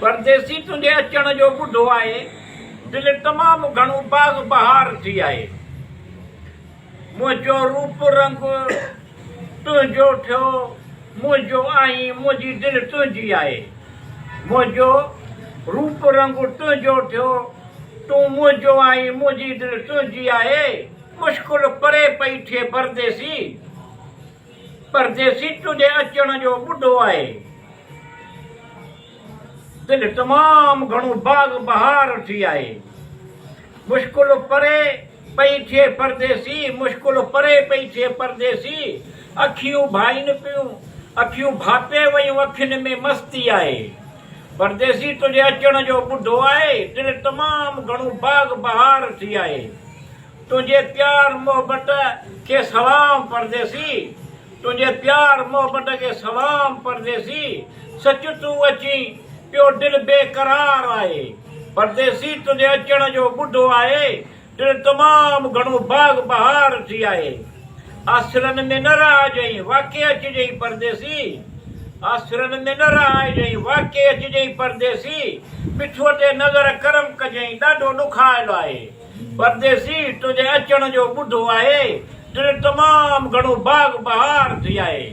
परदेसी तुझे अचण जो बुढ़ो आए, दिल तमाम घणो बाग बहार थी आए। मुझो रूप रंग तुझो थियो, मुझो आई मुझी दिल तुझी आए। मुझो रूप रंग तुझो थियो, तू मुझो आई मुझी दिल तुझी आए। मुश्किल परे पई थे परदेसी, परदेसी तुझे अचण जो बुढ़ो आए। दिल तमाम घणो बाग बहार थी आए। मुश्किल परे पई थे परदेसी, मुश्किल परे पई थे परदेसी। अखियूं भाईन पियूं, अखियूं भापे वयूं, अखियुनि में मस्ती आए। परदेसी तुझे अचण जो बुढ़ो आए, दिल तमाम घणो बाग बहार थी आए। तुझे प्यार मोहब्बत के सलाम परदेसी, तुझे प्यार मोहब्बत के सलाम परदेसी। सच तू अची पियो दिल बेकरार आए। परदेसी तुझे अचण जो बुढ़ो आए, दिल तमाम घणो बाग बहार थी आए। आसरन में न रह जाई वाके अचजई परदेसी, आसरन में न रह जाई वाके अचजई परदेसी। पिठुअ ते नज़र करम कजई ॾाढो ॾुखायल आहे। परदेसी तुझे अचण जो बुढ़ो आए, दिल तमाम घणो बाग बहार थी आए।